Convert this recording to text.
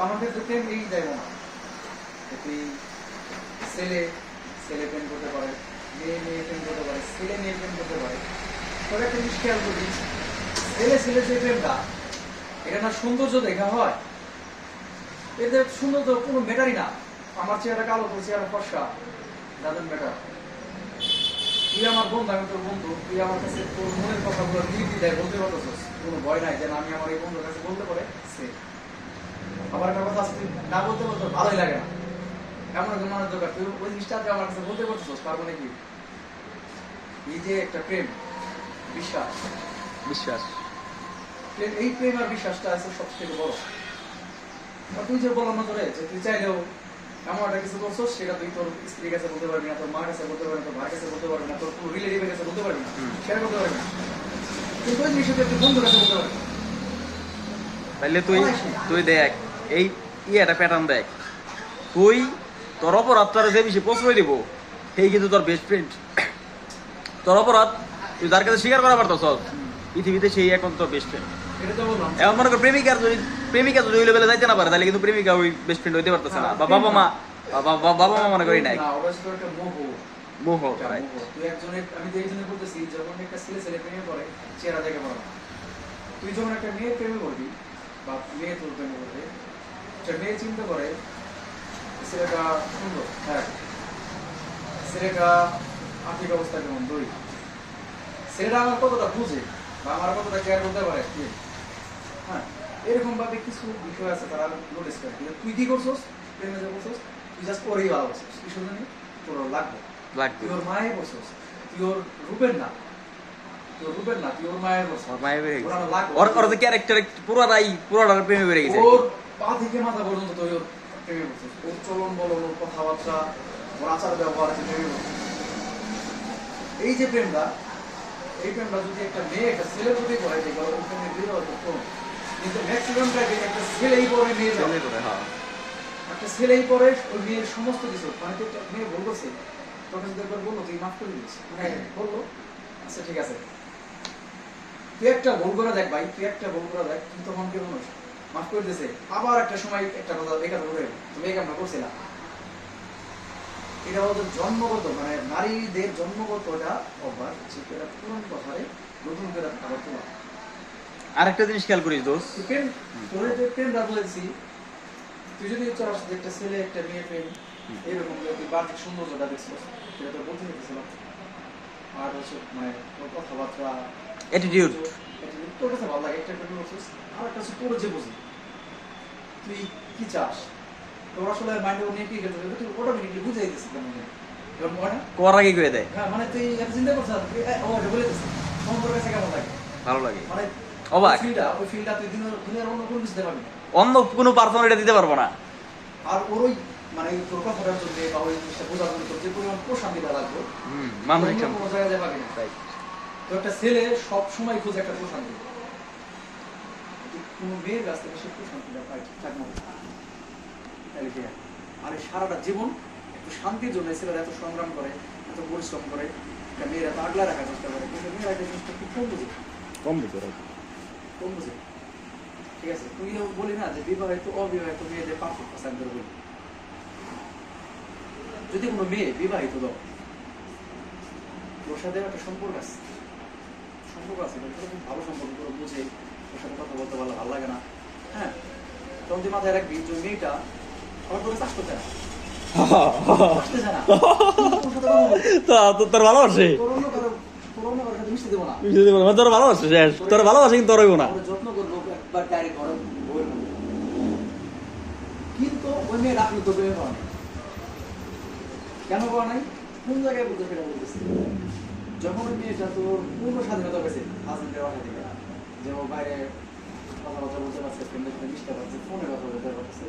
আমার ক্ষেত্রে প্রেম এই যাইব না, তুই ছেলে ছেলে প্রেম করতে পারে, মেয়ে মেয়ে প্রেম করতে পারে, ছেলে মেয়ে প্রেম করতে পারে। তবে একটা জিনিস খেয়াল করি, ছেলে ছেলে যে প্রেমটা, এটা না সৌন্দর্য দেখা হয়, এদের সৌন্দর্য কোনো ম্যাটারই না। আমার চেহারা কালো, তোর চেহারা ফর্সা, ডাজন্ট ম্যাটার। তুই আমার বন্ধু, আমি তোর বন্ধু, তুই আমার কাছে তোর মনের কথাগুলো নির্দ্বিধায় বলতে পারতেছিস, কোনো ভয় নাই যে আমি আমার এই বন্ধুর কাছে বলতে পারে সে। আবার একটা কথা আছে, তুই না বলতে বলতে ভালোই লাগে না, এমন একজন মানুষ দরকার, তুই ওই জিনিসটা আমার কাছে বলতে পারতেছিস, তার মানে কি এই যে একটা প্রেম, বিশ্বাস, বিশ্বাস এই প্রেম আর বিশ্বাসটা আছে সবথেকে বড়। আর তুই যে বলার মতো রে, যে তুই চাইলেও এমন একটা কিছু করছিস, সেটা তুই তোর স্ত্রীর কাছে বলতে পারবি না, তোর মার কাছে বলতে পারবি না, তোর ভাইয়ের কাছে বলতে পারবি না, তোর কোনো রিলেটিভের কাছে বলতে পারবি না, শেয়ার করতে পারবি না, কিন্তু ওই জিনিসটা তুই বন্ধুর কাছে বলতে পারবি। তাইলে তুই তুই দেখ এই ইয়েটা প্যাটার্ন দেখ, তুই তোর অপরাধ তোর যে বেশি প্রশ্রয় দিব সেই কিন্তু তোর বেস্ট ফ্রেন্ড। তোর অপরাধ তুই যার কাছে স্বীকার করা পারতো পৃথিবীতে সেই এখন তোর বেস্ট ফ্রেন্ড। এটা তো বললাম, এখন মনে কর প্রেমিকা যদি ওই লেভেলে যাইতে না পারে, তাহলে কিন্তু প্রেমিকা ওই বেস্ট ফ্রেন্ড হইতে পারতেছে না, বা বাবা মা মনে করি নাই না, অবশ্য তো একটা মোহ, মোহ। একটা মোহ। তুই একজনের, আমি তো এই জন্য বলতেছি, যখন একটা ছেলে ছেলে প্রেমে পড়ে, চেহারা দেখে পড়ে না। তুই যখন একটা মেয়ের প্রেমে পড়বি, বা মেয়ে তোর প্রেমে পড়বে, একটা মেয়ে চিন্তা করে ছেলেটা সুন্দর, হ্যাঁ, ছেলেটা আর্থিক অবস্থা কেমন, দুই, ছেলেটা আমার কতটা বুঝে বা আমার কতটা কেয়ার করতে পারে, হ্যাঁ, এরকম ভাবে কিছু বিষয় আছে তারা নোটিস করে। কিন্তু তুই কি করছস, প্রেমে যে করছস, তুই জাস্ট ওরই ভালো করছিস, কি শুনে তোর লাগবে, তুই ওর মায়ে করছস, তুই ওর রূপের না, তুই ওর রূপের না, তুই ওর মায়ের করছস, মায়ের বেড়ে ওর গেছে আমার লাগবে, ওর যে ক্যারেক্টার পুরোটার প্রেমে বেড়ে গেছে। ওর পা থেকে মাথা পর্যন্ত তুই ওর প্রেমে করছস, ওর চলন বলন, ওর কথাবার্তা, ওর আচার ব্যবহার আছে প্রেমে করছস। এই যে প্রেমটা, এই প্রেমটা যদি একটা মেয়ে একটা ছেলের প্রতি করে, দেখবে ওর প্রেমে বিয়ে হয়তো কম, কিন্তু ম্যাক্সিমাম টাইমে একটা ছেলেই পরে মেয়ে যাবে, একটা ছেলেই পরে ওই মেয়ের সমস্ত কিছু, মানে তুই একটা মেয়ে ভুল করছে, তোকে যদি একবার বললো তুই মাফ করে দিস, হ্যাঁ বললো, আচ্ছা ঠিক আছে, তুই একটা ভুল করে দেখ ভাই, তুই একটা ভুল করে দেখ, তুই তখন কি মানুষ মাফ করে দিয়েছে, আবার একটা সময় একটা কথা এই কথা বলে তুমি এই কামটা করছিলা। এটা ওদের জন্মগত, মানে নারীদের জন্মগত এটা অভ্যাস, এটা পুরনো কথায় নতুন করে আবার তোলা। আরেকটা জিনিস খেয়াল করিস দোষ, প্রেম, তোর যে প্রেমটা বলেছি, তুই যদি চাস যে একটা ছেলে একটা মেয়ে প্রেম এরকম, তুই বাহ্যিক সৌন্দর্যটা দেখছিস, সেটা তো বলতে দেখছিলাম, আর হচ্ছে মানে তোর কথাবার্তা, অ্যাটিটিউড, তোর কাছে ভালো লাগে, একটা প্রেম করছিস। আর একটা হচ্ছে তোর যে বুঝি তুই কি চাস, তোর আসলে মাইন্ডে নিয়ে কি গেছে, তুই অটোমেটিকলি বুঝে দিতেছিস কেমন হয়, করার আগে করে দেয়, হ্যাঁ, মানে তুই এত চিন্তা করছিস, ও এটা বলে দিচ্ছিস, তখন তোর কাছে কেমন লাগে, ভালো লাগে, মানে অবাক, ওই ফিলটা তুই দুনিয়ার অন্য কোনো বুঝতে পারবি না, অন্য কোনো পার্সন এটা দিতে পারবো না। আর ওর ওই মানে তোর কথাটার জন্য বা ওই জিনিসটা বোঝার জন্য তোর যে পরিমাণ প্রশান্তিটা লাগবে, মানসিক কোনো জায়গায় পাবি না। তো একটা ছেলে সব সময় খোঁজে একটা প্রশান্তি, কোনো মেয়ের কাছ থেকে সে প্রশান্তিটা পায় ঠিকঠাক মতো, আর সারাটা জীবন একটু শান্তির জন্য ছেলেরা এত সংগ্রাম করে, এত পরিশ্রম করে, একটা মেয়েরা এত আগলা রাখার চেষ্টা করে, কিন্তু মেয়েরা একটা জিনিসটা খুব কম বুঝে, কম বুঝে। ঠিক আছে, তুইও বলি না যে বিবাহিত অবিবাহিত মেয়েদের পার্থক্য আছে, আমি তোর বলি, যদি কোনো মেয়ে বিবাহিত দাও, তোর সাথে একটা সম্পর্ক আছে, খুব ভালো সম্পর্ক, তোর বুঝে, তোর সাথে কথা বলতে ভালো লাগে না, হ্যাঁ, তখন তুই মাথায় রাখবি যে মেয়েটা আমার তোকে চাষ করতে না, তোর ভালোবাসে, মিশতে দেবো না, তোর ভালোবাসে, তোর ভালোবাসে কিন্তু তোর হইব না, যত্ন করবো একবার ডাইরেক্ট ঘরে বইয়ের মধ্যে, কিন্তু ওই মেয়ে রাখলো তোর প্রেমে পাওয়া নেই, কেন পাওয়া নাই, কোন জায়গায় বুঝতে সেটা বলতেছি, যখন ওই মেয়েটা তোর পূর্ণ স্বাধীনতা পেয়েছে হাজবেন্ডের বাসা থেকে, যে ও বাইরে কথাবার্তা বলতে পারছে, ফ্রেন্ডের সাথে মিশতে পারছে, ফোনে কথা বলতে পারছে,